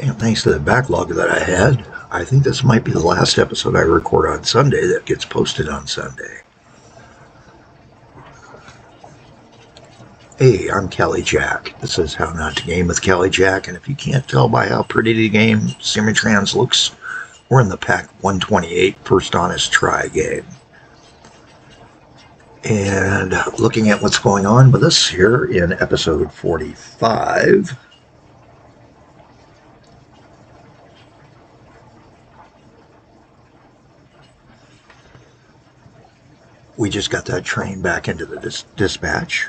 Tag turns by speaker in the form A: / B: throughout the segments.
A: And thanks to the backlog that I had, I think this might be the last episode I record on Sunday that gets posted on Sunday. Hey, I'm Kelly Jack. This is How Not to Game with Kelly Jack, and if you can't tell by how pretty the game Simutrans looks, we're in the Pak128 first Honest Try game. And looking at what's going on with us here in episode 45, we just got that train back into the dispatch.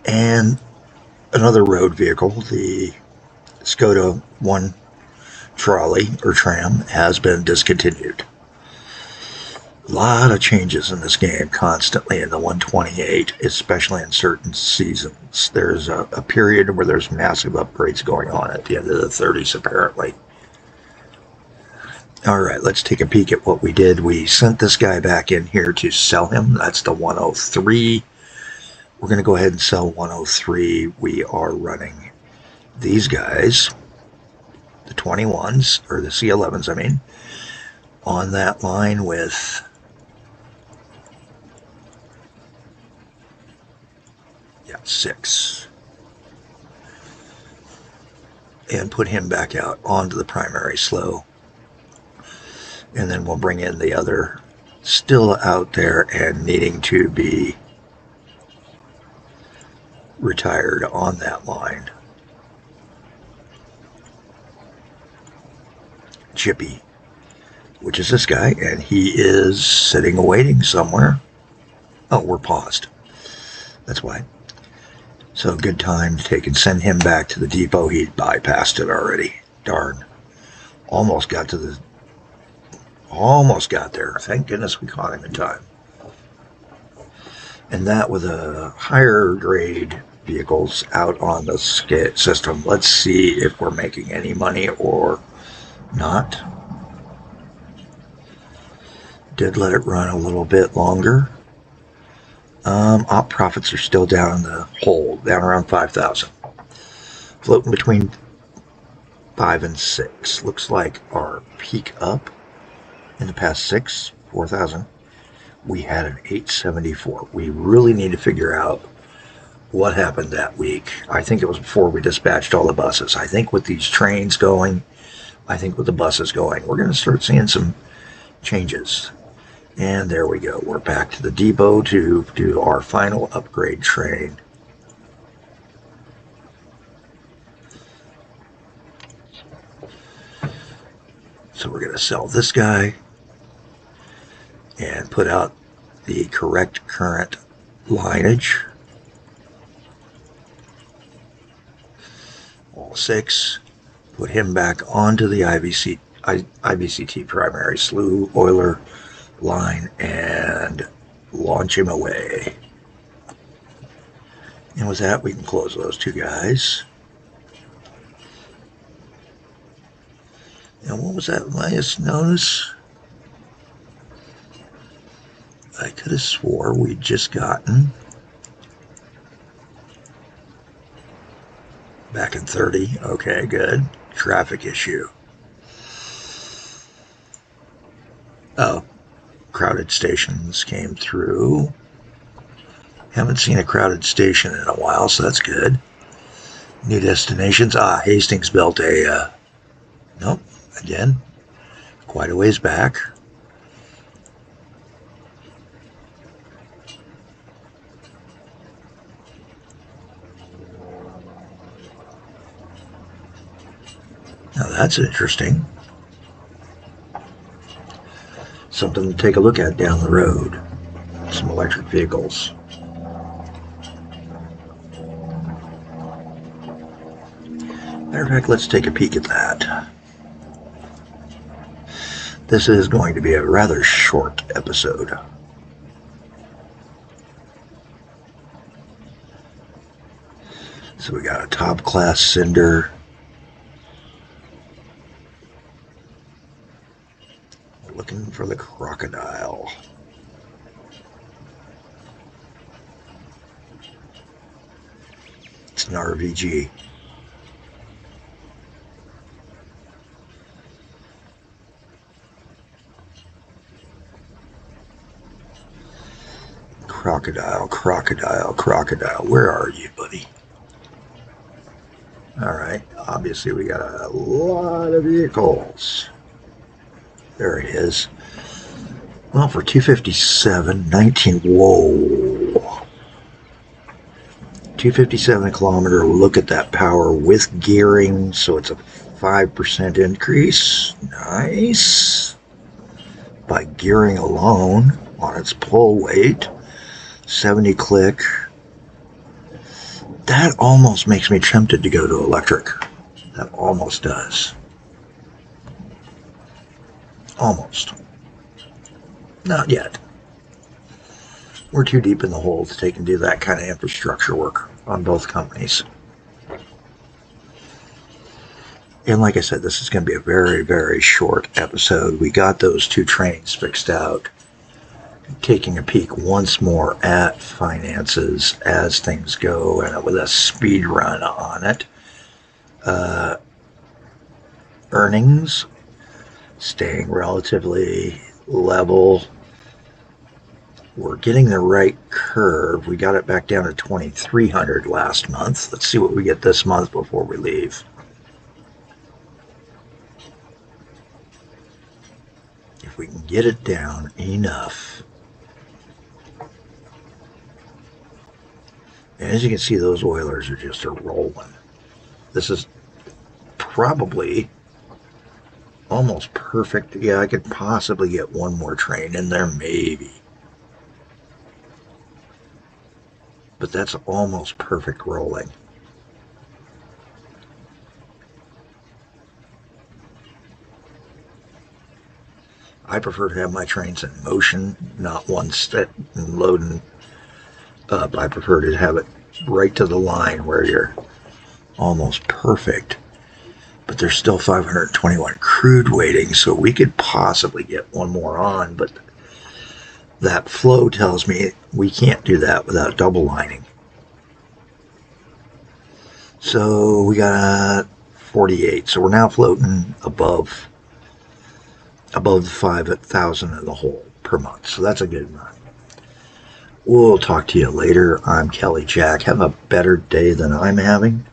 A: And another road vehicle, the Skoda 1 trolley or tram, has been discontinued. A lot of changes in this game constantly in the 128, especially in certain seasons. There's a period where there's massive upgrades going on at the end of the 30s, apparently. All right, let's take a peek at what we did. We sent this guy back in here to sell him. That's the 103. We're going to go ahead and sell 103. We are running these guys, the 21s, or the C11s, I mean, on that line with six. And put him back out onto the primary slow. And then we'll bring in the other still out there and needing to be retired on that line. Chippy, which is this guy, and he is sitting waiting somewhere. Oh, we're paused. That's why. So good time to take and send him back to the depot. He bypassed it already. Darn. Almost got there. Thank goodness we caught him in time. And that with a higher grade vehicles out on the system. Let's see if we're making any money or not. Did let it run a little bit longer. Op profits are still down in the hole, down around 5,000. Floating between 5 and 6. Looks like our peak up in the past 4,000. We had an 874. We really need to figure out what happened that week. I think it was before we dispatched all the buses. I think with these trains going, I think with the buses going, we're going to start seeing some changes. And there we go. We're back to the depot to do our final upgrade train. So we're going to sell this guy and put out the correct current lineage. All 6. Put him back onto the IBCT primary slew oiler line and launch him away. And with that, we can close those two guys. And what was that last notice? I could have swore we'd just gotten back in 30. Okay, good. Traffic issue. Oh, crowded stations came through. Haven't seen a crowded station in a while, so that's good. New destinations. Hastings built a, nope, again, quite a ways back. Now that's interesting. Something to take a look at down the road. Some electric vehicles. Matter of fact, let's take a peek at that. This is going to be a rather short episode. So we got a top class Cinder. Looking for the crocodile. It's an RVG. Crocodile, crocodile, crocodile. Where are you, buddy? Alright, obviously we got a lot of vehicles. There it is. Well, for 257, 19, whoa. 257 kilometer, look at that power with gearing, so it's a 5% increase. Nice. By gearing alone on its pull weight, 70 click. That almost makes me tempted to go to electric. That almost does. Almost. Not yet. We're too deep in the hole to take and do that kind of infrastructure work on both companies. And like I said, this is going to be a very, very short episode. We got those two trains fixed out. Taking a peek once more at finances as things go, and with a speed run on it. Earnings staying relatively level. We're getting the right curve. We got it back down to 2,300 last month. Let's see what we get this month before we leave. If we can get it down enough. And as you can see, those Oilers are just rolling. This is probably almost perfect. Yeah, I could possibly get one more train in there, maybe. But that's almost perfect rolling. I prefer to have my trains in motion, not one step and loading up. I prefer to have it right to the line where you're almost perfect. But there's still 521 crude waiting, so we could possibly get one more on, but that flow tells me we can't do that without double lining. So we got 48, so we're now floating above the 5,000 in the hole per month, so that's a good run. We'll talk to you later. I'm Kelly Jack. Have a better day than I'm having.